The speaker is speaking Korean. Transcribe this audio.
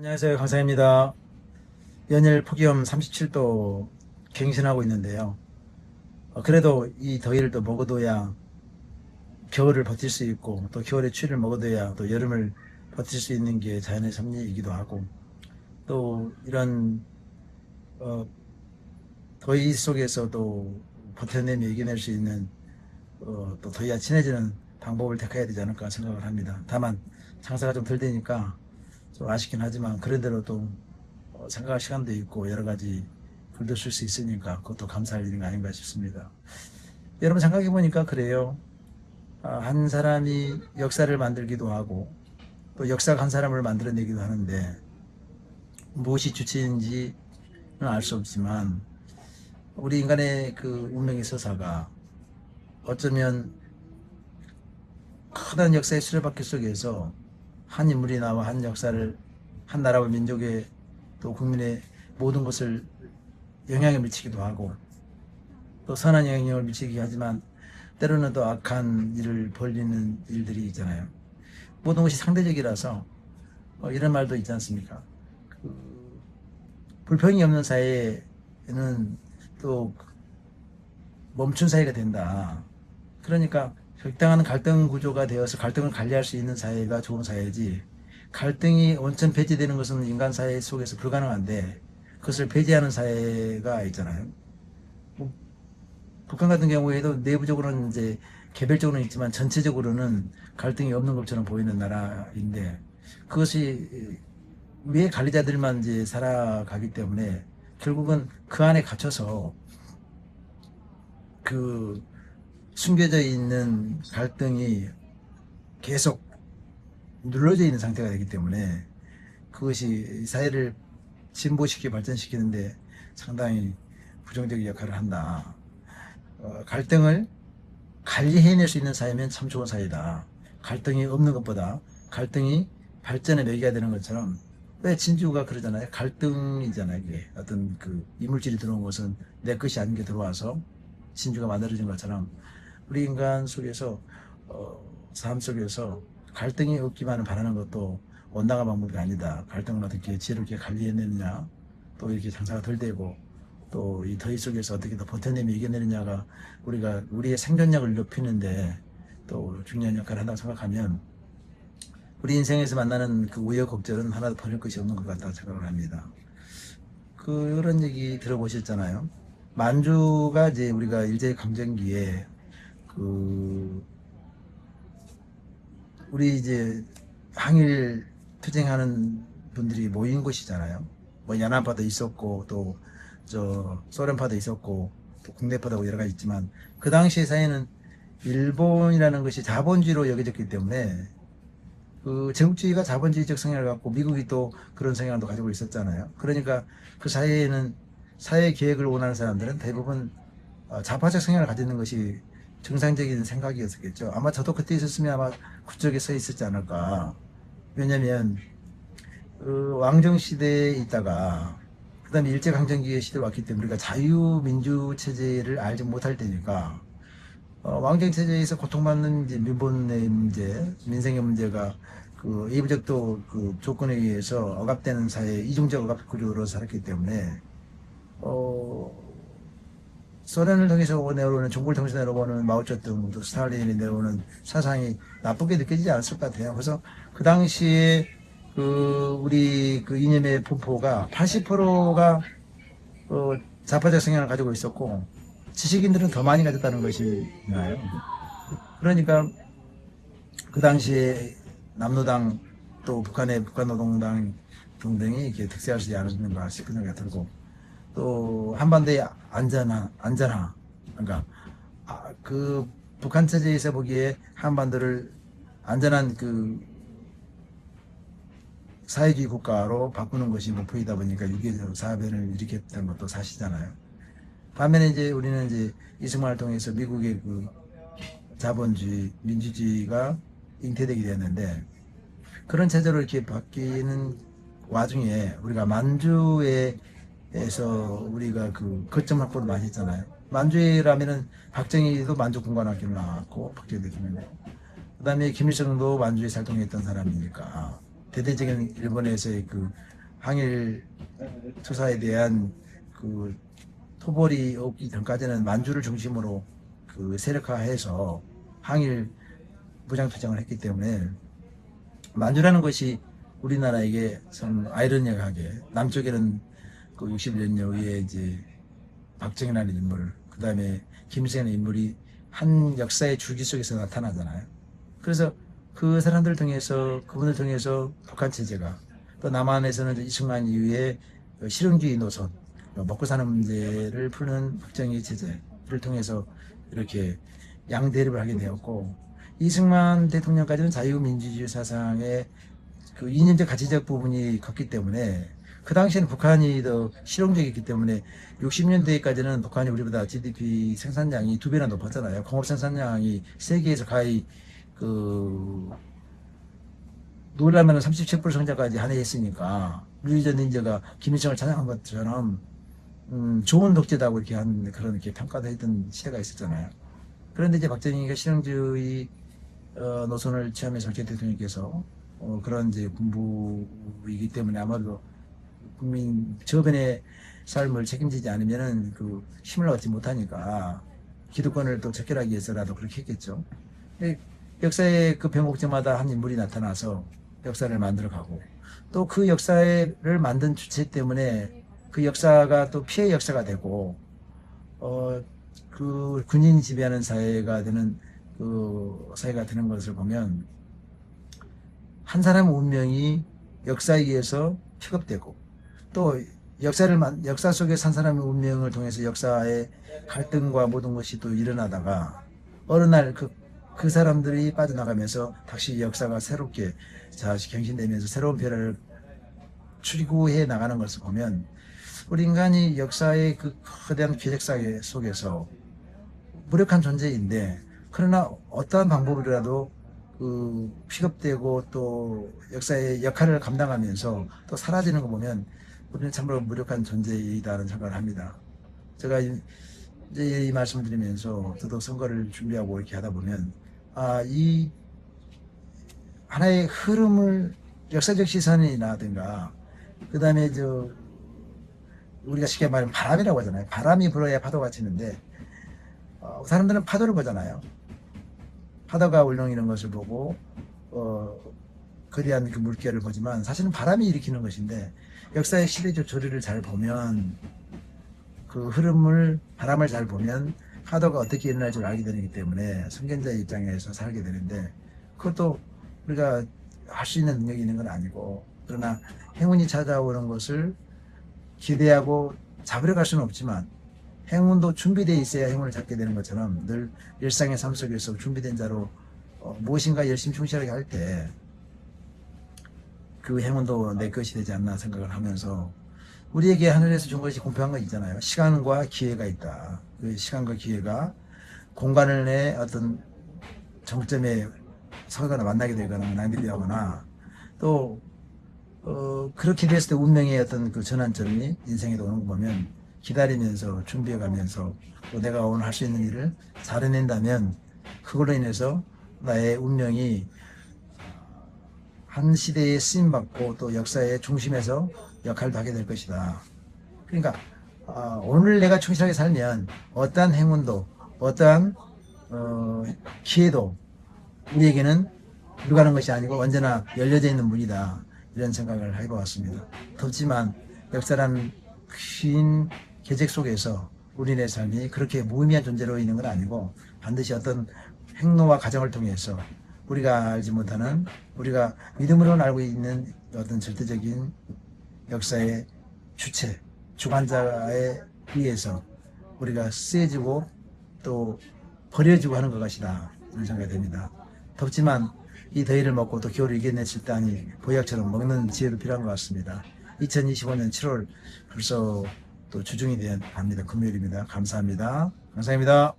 안녕하세요. 강사입니다. 연일 폭염 37도 갱신하고 있는데요. 그래도 이 더위를 또 먹어둬야 겨울을 버틸 수 있고, 또 겨울의 추위를 먹어둬야 또 여름을 버틸 수 있는 게 자연의 섭리이기도 하고, 또 이런 어, 더위 속에서도 버텨내며 이겨낼 수 있는 또 더위와 친해지는 방법을 택해야 되지 않을까 생각을 합니다. 다만 장사가 좀 덜 되니까 좀 아쉽긴 하지만 그런대로 또 생각할 시간도 있고 여러 가지 글도 쓸 수 있으니까 그것도 감사할 일이 아닌가 싶습니다. 여러분 생각해 보니까 그래요. 한 사람이 역사를 만들기도 하고 또 역사가 한 사람을 만들어내기도 하는데 무엇이 주체인지는 알 수 없지만 우리 인간의 그 운명의 서사가 어쩌면 커다란 역사의 수레바퀴 속에서 한 인물이 나와 한 역사를 한 나라와 민족의 또 국민의 모든 것을 영향을 미치기도 하고 또 선한 영향을 미치기 하지만 때로는 또 악한 일을 벌리는 일들이 있잖아요. 모든 것이 상대적이라서 이런 말도 있지 않습니까? 그 불평이 없는 사회에는 또 멈춘 사회가 된다. 그러니까 적당한 갈등 구조가 되어서 갈등을 관리할 수 있는 사회가 좋은 사회지, 갈등이 원천 배제되는 것은 인간 사회 속에서 불가능한데 그것을 배제하는 사회가 있잖아요. 뭐 북한 같은 경우에도 내부적으로는 이제 개별적으로는 있지만 전체적으로는 갈등이 없는 것처럼 보이는 나라인데 그것이 왜 관리자들만 이제 살아가기 때문에 결국은 그 안에 갇혀서 그 숨겨져 있는 갈등이 계속 눌러져 있는 상태가 되기 때문에 그것이 사회를 진보시키고 발전시키는데 상당히 부정적인 역할을 한다. 갈등을 관리해낼 수 있는 사회면 참 좋은 사회다. 갈등이 없는 것보다 갈등이 발전의 매개가 되는 것처럼 왜 진주가 그러잖아요. 갈등이잖아요. 이게 어떤 그 이물질이 들어온 것은 내 것이 아닌 게 들어와서 진주가 만들어진 것처럼 우리 인간 속에서 삶 속에서 갈등이 없기만을 바라는 것도 온당한 방법이 아니다. 갈등을 어떻게 지혜롭게 관리해내느냐, 또 이렇게 장사가 덜 되고 또 이 더위 속에서 어떻게 더 버텨내며 이겨내느냐가 우리의 생존력을 높이는데 또 중요한 역할을 한다고 생각하면 우리 인생에서 만나는 그 우여곡절은 하나도 버릴 것이 없는 것 같다고 생각을 합니다. 그런 얘기 들어보셨잖아요. 만주가 이제 우리가 일제강점기에 그 우리 이제 항일 투쟁하는 분들이 모인 곳이잖아요. 뭐 연합파도 있었고 또 저 소련파도 있었고 또 국내파도 여러 가지 있지만 그 당시 사회는 일본이라는 것이 자본주의로 여겨졌기 때문에 그 제국주의가 자본주의적 성향을 갖고 미국이 또 그런 성향도 가지고 있었잖아요. 그러니까 그 사회에는 사회 개혁을 원하는 사람들은 대부분 좌파적 성향을 가지는 것이 정상적인 생각이었겠죠. 아마 저도 그때 있었으면 아마 그쪽에 서 있었지 않을까. 왜냐면 그 왕정 시대에 있다가 그다음에 일제강점기 시대로 왔기 때문에 우리가 자유민주 체제를 알지 못할 때니까 왕정 체제에서 고통받는 이제 민본의 문제, 민생의 문제가 그 이부적도 그 조건에 의해서 억압되는 사회, 이중적 억압 구조로 살았기 때문에 소련을 통해서 내려오는 중국을 통해서 내려오는 마오쩌둥, 또 스탈린이 내려오는 사상이 나쁘게 느껴지지 않았을 것 같아요. 그래서 그 당시에 그 우리 그 이념의 분포가 80%가 좌파적 성향을 가지고 있었고 지식인들은 더 많이 가졌다는 것이 나요. 그러니까 그 당시에 남노당 또 북한의 북한노동당 등등이 이렇게 득세하지 않았는가 싶은 생각이 들고 또 한반도의 안전화 그러니까 그 북한 체제에서 보기에 한반도를 안전한 그 사회주의 국가로 바꾸는 것이 목표이다 보니까 6.25 사변을 일으켰던 것도 사실이잖아요. 반면에 이제 우리는 이제 이승만을 통해서 미국의 그 자본주의, 민주주의가 잉태되게 되었는데 그런 체제로 이렇게 바뀌는 와중에 우리가 만주에서 우리가 그 거점 확보를 많이 했잖아요. 만주라면은 박정희도 만주 군관학교를 나왔고 박정희 대통령도 그다음에 김일성도 만주에 활동했던 사람이니까 대대적인 일본에서의 그 항일 투사에 대한 그 토벌이 없기 전까지는 만주를 중심으로 그 세력화해서 항일 무장투쟁을 했기 때문에 만주라는 것이 우리나라에게 참 아이러니하게 남쪽에는 그 61년 후에 이제 박정희라는 인물, 그 다음에 김일성이라는 인물이 한 역사의 줄기 속에서 나타나잖아요. 그래서 그 사람들을 통해서, 그분을 통해서 북한 체제가, 또 남한에서는 이승만 이후에 실용주의 노선, 먹고 사는 문제를 푸는 박정희 체제를 통해서 이렇게 양대립을 하게 되었고, 이승만 대통령까지는 자유민주주의 사상의 그 이념적 가치적 부분이 컸기 때문에 그 당시에는 북한이 더 실용적이기 때문에 60년대까지는 북한이 우리보다 GDP 생산량이 2배나 높았잖아요. 공업 생산량이 세계에서 거의 그 놀라면 37% 성장까지 한 해 했으니까 루이전 닌저가 김일성을 찬양한 것처럼 좋은 독재다고 이렇게 한 그런 이렇게 평가도 했던 시대가 있었잖아요. 그런데 이제 박정희가 실용주의 노선을 취하면서 박정희 대통령께서 그런 이제 군부이기 때문에 아마도 국민 저변의 삶을 책임지지 않으면은 그 힘을 얻지 못하니까 기득권을 또 적결하기 위해서라도 그렇게 했겠죠. 역사의 그 변곡점마다 한 인물이 나타나서 역사를 만들어가고 또 그 역사를 만든 주체 때문에 그 역사가 또 피해 역사가 되고 그 군인이 지배하는 사회가 되는 그 사회가 되는 것을 보면 한 사람의 운명이 역사에 의해서 픽업되고 또 역사 속에 산 사람의 운명을 통해서 역사의 갈등과 모든 것이 또 일어나다가 어느 날 그 사람들이 빠져나가면서 다시 역사가 새롭게 다시 갱신되면서 새로운 변화를 추구해 나가는 것을 보면 우리 인간이 역사의 그 거대한 기획사 속에서 무력한 존재인데 그러나 어떠한 방법으로라도 그 픽업되고 또 역사의 역할을 감당하면서 또 사라지는 거 보면 우리는 참으로 무력한 존재이다는 생각을 합니다. 제가 이제 이 말씀을 드리면서 저도 선거를 준비하고 이렇게 하다 보면 이 하나의 흐름을 역사적 시선이라든가 그 다음에 우리가 쉽게 말하면 바람이라고 하잖아요. 바람이 불어야 파도가 치는데 사람들은 파도를 보잖아요. 파도가 울렁이는 것을 보고 거대한 그 물결을 보지만 사실은 바람이 일으키는 것인데 역사의 시대적 조리를 잘 보면 그 흐름을 바람을 잘 보면 파도가 어떻게 일어날 줄 알게 되기 때문에 선견자의 입장에서 살게 되는데 그것도 우리가 할 수 있는 능력이 있는 건 아니고 그러나 행운이 찾아오는 것을 기대하고 잡으려 갈 수는 없지만 행운도 준비되어 있어야 행운을 잡게 되는 것처럼 늘 일상의 삶 속에서 준비된 자로 무엇인가 열심히 충실하게 할 때 그 행운도 내 것이 되지 않나 생각을 하면서 우리에게 하늘에서 준 것이 공평한 거 있잖아요. 시간과 기회가 있다. 그 시간과 기회가 공간을 내 어떤 정점에 서거나 만나게 되거나 낭비되거나 또 그렇게 됐을 때 운명의 어떤 그 전환점이 인생에도 오는 거 보면 기다리면서 준비해가면서 또 내가 오늘 할 수 있는 일을 잘 해낸다면 그걸로 인해서 나의 운명이 한 시대에 쓰임받고 또 역사의 중심에서 역할도 하게 될 것이다. 그러니까 오늘 내가 충실하게 살면 어떠한 행운도 어떠한 기회도 우리에게는 누가는 것이 아니고 언제나 열려져 있는 문이다. 이런 생각을 해보았습니다. 덥지만 역사라는 긴 계책 속에서 우리의 삶이 그렇게 무의미한 존재로 있는 건 아니고 반드시 어떤 행로와 과정을 통해서 우리가 알지 못하는 우리가 믿음으로는 알고 있는 어떤 절대적인 역사의 주체, 주관자에 의해서 우리가 쓰여지고 또 버려지고 하는 것이다. 이런 생각이 됩니다. 덥지만 이 더위를 먹고 또 겨울을 이겨냈을 때니 보약처럼 먹는 지혜도 필요한 것 같습니다. 2025년 7월 벌써 또 주중이 되어 갑니다. 금요일입니다. 감사합니다. 감사합니다.